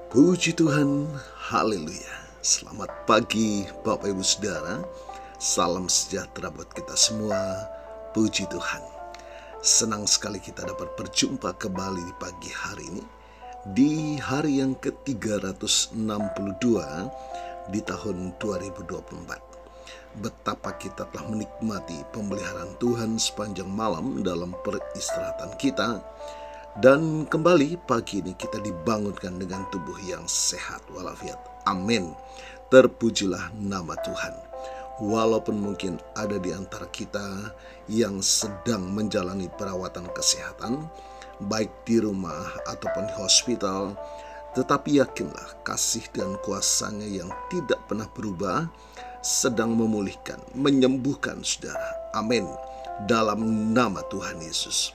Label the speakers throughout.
Speaker 1: Puji Tuhan, haleluya. Selamat pagi Bapak Ibu Saudara. Salam sejahtera buat kita semua. Puji Tuhan. Senang sekali kita dapat berjumpa kembali di pagi hari ini, di hari yang ke-362 di tahun 2024. Betapa kita telah menikmati pemeliharaan Tuhan sepanjang malam dalam peristirahatan kita. Dan kembali pagi ini kita dibangunkan dengan tubuh yang sehat walafiat. Amin. Terpujilah nama Tuhan. Walaupun mungkin ada di antara kita yang sedang menjalani perawatan kesehatan, baik di rumah ataupun di hospital, tetapi yakinlah kasih dan kuasa-Nya yang tidak pernah berubah sedang memulihkan, menyembuhkan saudara. Amin. Dalam nama Tuhan Yesus.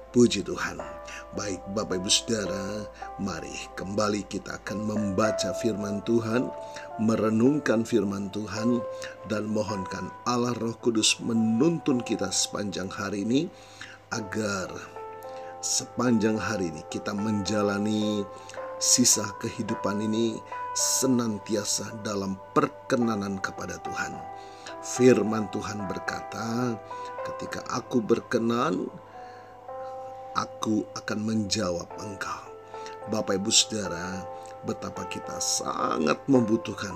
Speaker 1: Puji Tuhan. Baik Bapak Ibu Saudara, mari kembali kita akan membaca firman Tuhan, merenungkan firman Tuhan, dan mohonkan Allah Roh Kudus menuntun kita sepanjang hari ini, agar sepanjang hari ini kita menjalani sisa kehidupan ini senantiasa dalam perkenanan kepada Tuhan. Firman Tuhan berkata, ketika aku berkenan, aku akan menjawab engkau. Bapak Ibu Saudara, betapa kita sangat membutuhkan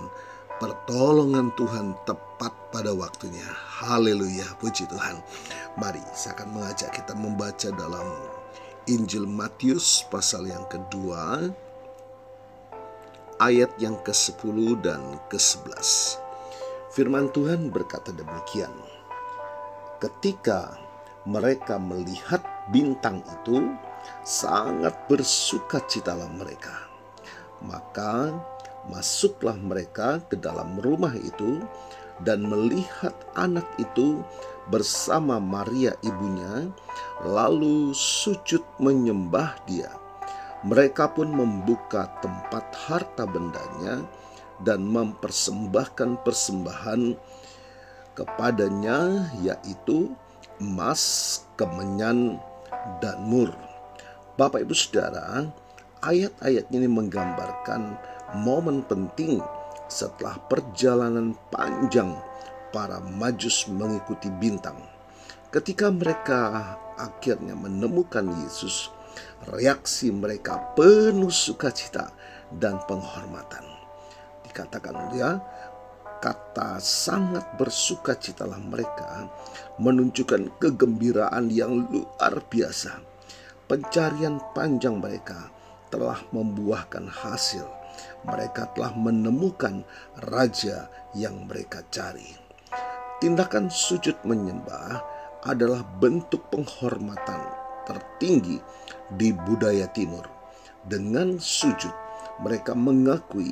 Speaker 1: pertolongan Tuhan tepat pada waktunya. Haleluya, puji Tuhan. Mari saya akan mengajak kita membaca dalam Injil Matius pasal yang kedua, ayat yang ke-10 dan ke-11. Firman Tuhan berkata demikian. Ketika mereka melihat bintang itu, sangat bersukacitalah mereka. Maka masuklah mereka ke dalam rumah itu dan melihat anak itu bersama Maria ibunya, lalu sujud menyembah dia. Mereka pun membuka tempat harta bendanya dan mempersembahkan persembahan kepadanya, yaitu emas, kemenyan, dan mur. Bapak Ibu Saudara, ayat-ayat ini menggambarkan momen penting setelah perjalanan panjang para Majus mengikuti bintang. Ketika mereka akhirnya menemukan Yesus, reaksi mereka penuh sukacita dan penghormatan. Dikatakan kata sangat bersukacitalah mereka menunjukkan kegembiraan yang luar biasa. Pencarian panjang mereka telah membuahkan hasil. Mereka telah menemukan raja yang mereka cari. Tindakan sujud menyembah adalah bentuk penghormatan tertinggi di budaya Timur. Dengan sujud, mereka mengakui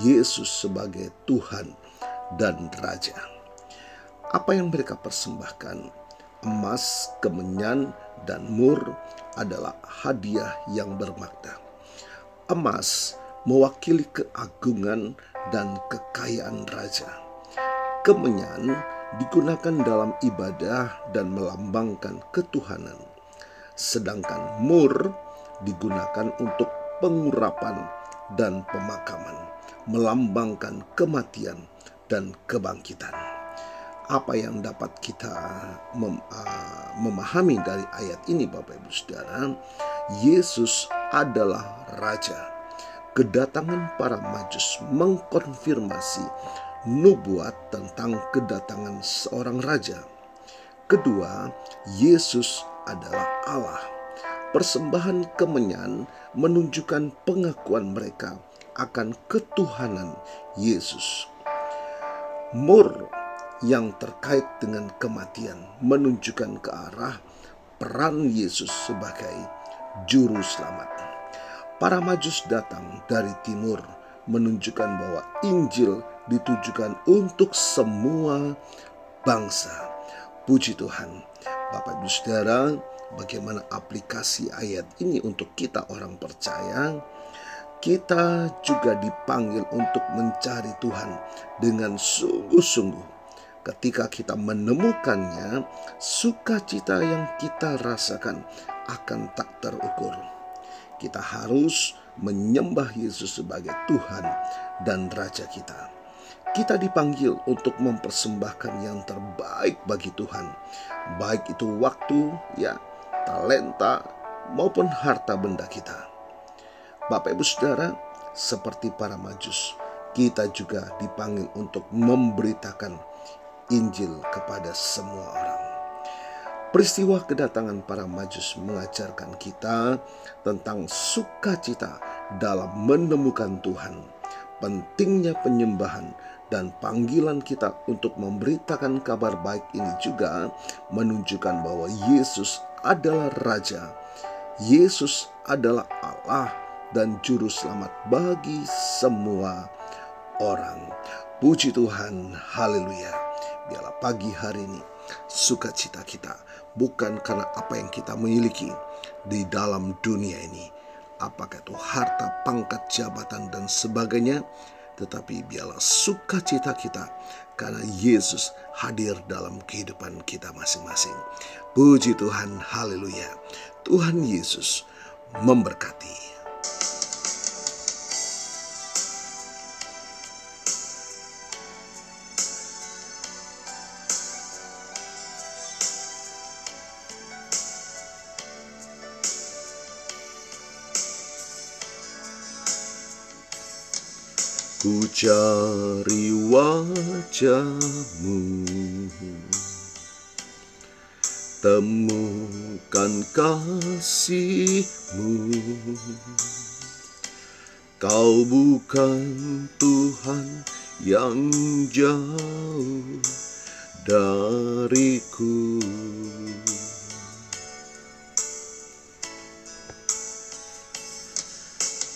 Speaker 1: Yesus sebagai Tuhan dan Raja. Apa yang mereka persembahkan, emas, kemenyan, dan mur, adalah hadiah yang bermakna. Emas mewakili keagungan dan kekayaan raja. Kemenyan digunakan dalam ibadah dan melambangkan ketuhanan. Sedangkan mur digunakan untuk pengurapan dan pemakaman, melambangkan kematian dan kebangkitan. Apa yang dapat kita memahami dari ayat ini, Bapak Ibu Saudara? Yesus adalah Raja. Kedatangan para Majus mengkonfirmasi nubuat tentang kedatangan seorang Raja. Kedua, Yesus adalah Allah. Persembahan kemenyan menunjukkan pengakuan mereka akan ketuhanan Yesus. Mur yang terkait dengan kematian menunjukkan ke arah peran Yesus sebagai juru selamat. Para Majus datang dari timur menunjukkan bahwa Injil ditujukan untuk semua bangsa. Puji Tuhan. Bapak Ibu Saudara, bagaimana aplikasi ayat ini untuk kita orang percaya? Kita juga dipanggil untuk mencari Tuhan dengan sungguh-sungguh. Ketika kita menemukannya, sukacita yang kita rasakan akan tak terukur. Kita harus menyembah Yesus sebagai Tuhan dan Raja kita. Kita dipanggil untuk mempersembahkan yang terbaik bagi Tuhan, baik itu waktu, talenta, maupun harta benda kita. Bapak Ibu Saudara, seperti para Majus, kita juga dipanggil untuk memberitakan Injil kepada semua orang. Peristiwa kedatangan para Majus mengajarkan kita tentang sukacita dalam menemukan Tuhan, pentingnya penyembahan, dan panggilan kita untuk memberitakan kabar baik ini juga menunjukkan bahwa Yesus adalah Raja, Yesus adalah Allah dan Juru Selamat bagi semua orang. Puji Tuhan, haleluya. Biarlah pagi hari ini sukacita kita bukan karena apa yang kita miliki di dalam dunia ini, apakah itu harta, pangkat, jabatan, dan sebagainya, tetapi biarlah sukacita kita karena Yesus hadir dalam kehidupan kita masing-masing. Puji Tuhan, haleluya. Tuhan Yesus memberkati. Ku cari wajah-Mu, temukan kasih-Mu. Kau bukan Tuhan yang jauh dariku.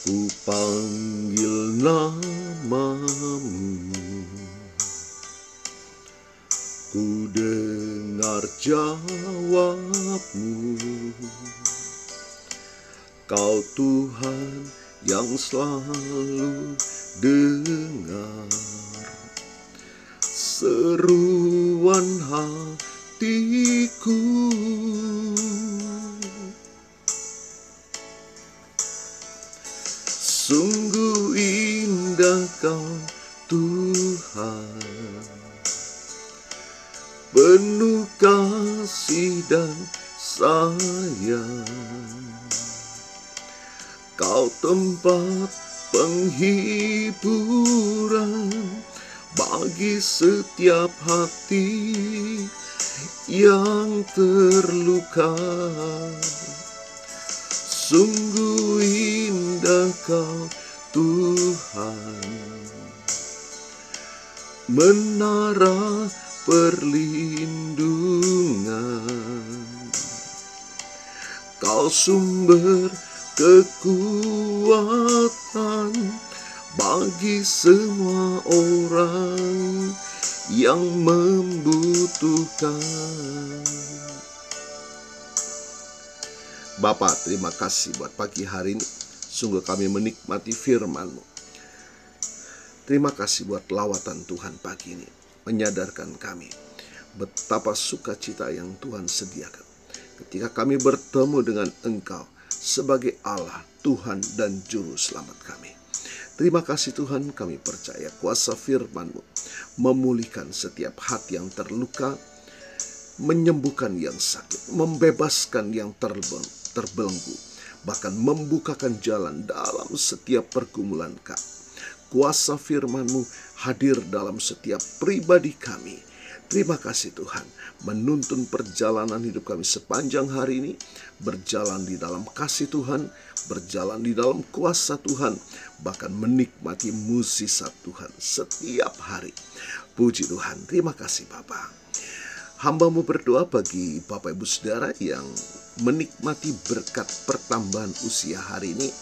Speaker 1: Ku panggil namamu, ku dengar jawabmu. Kau Tuhan yang selalu dengar seruan hatiku. Sungguh indah Kau Tuhan, penuh kasih dan sayang. Kau tempat penghiburan bagi setiap hati yang terluka. Sungguh indah Kau Tuhan, menara perlindungan. Kau sumber kekuatan bagi semua orang yang membutuhkan. Bapa, terima kasih buat pagi hari ini. Sungguh kami menikmati firman-Mu. Terima kasih buat lawatan Tuhan pagi ini, menyadarkan kami betapa sukacita yang Tuhan sediakan ketika kami bertemu dengan Engkau sebagai Allah, Tuhan dan Juru Selamat kami. Terima kasih Tuhan, kami percaya kuasa firman-Mu memulihkan setiap hati yang terluka, menyembuhkan yang sakit, membebaskan yang terbelenggu, bahkan membukakan jalan dalam setiap pergumulan kami. Kuasa firman-Mu hadir dalam setiap pribadi kami. Terima kasih Tuhan, menuntun perjalanan hidup kami sepanjang hari ini, berjalan di dalam kasih Tuhan, berjalan di dalam kuasa Tuhan, bahkan menikmati mukjizat Tuhan setiap hari. Puji Tuhan, terima kasih Bapa. Hamba-Mu berdoa bagi Bapak Ibu Saudara yang menikmati berkat pertambahan usia hari ini,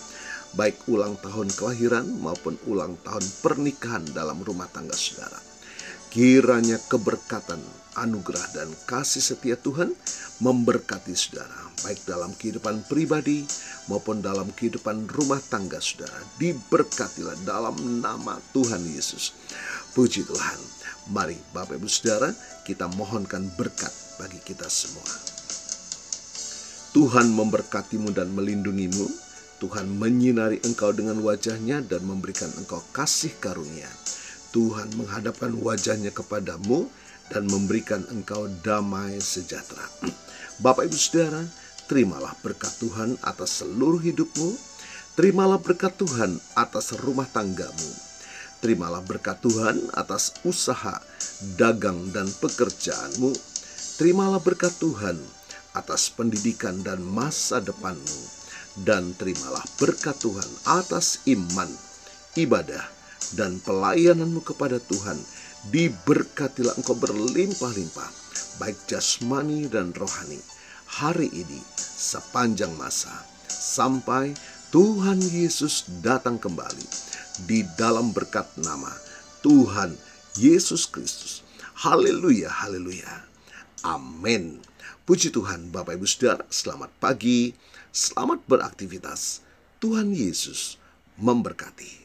Speaker 1: baik ulang tahun kelahiran maupun ulang tahun pernikahan dalam rumah tangga saudara. Kiranya keberkatan, anugerah, dan kasih setia Tuhan memberkati saudara, baik dalam kehidupan pribadi maupun dalam kehidupan rumah tangga saudara. Diberkatilah dalam nama Tuhan Yesus. Puji Tuhan. Mari Bapak Ibu Saudara, kita mohonkan berkat bagi kita semua. Tuhan memberkatimu dan melindungimu. Tuhan menyinari engkau dengan wajah-Nya dan memberikan engkau kasih karunia. Tuhan menghadapkan wajah-Nya kepadamu dan memberikan engkau damai sejahtera. Bapak Ibu Saudara, terimalah berkat Tuhan atas seluruh hidupmu. Terimalah berkat Tuhan atas rumah tanggamu. Terimalah berkat Tuhan atas usaha, dagang, dan pekerjaanmu. Terimalah berkat Tuhan atas pendidikan dan masa depanmu. Dan terimalah berkat Tuhan atas iman, ibadah, dan pelayananmu kepada Tuhan. Diberkatilah engkau berlimpah-limpah, baik jasmani dan rohani, hari ini sepanjang masa, sampai Tuhan Yesus datang kembali, di dalam berkat nama Tuhan Yesus Kristus. Haleluya, haleluya. Amin. Puji Tuhan. Bapak Ibu Saudara, selamat pagi, selamat beraktivitas. Tuhan Yesus memberkati.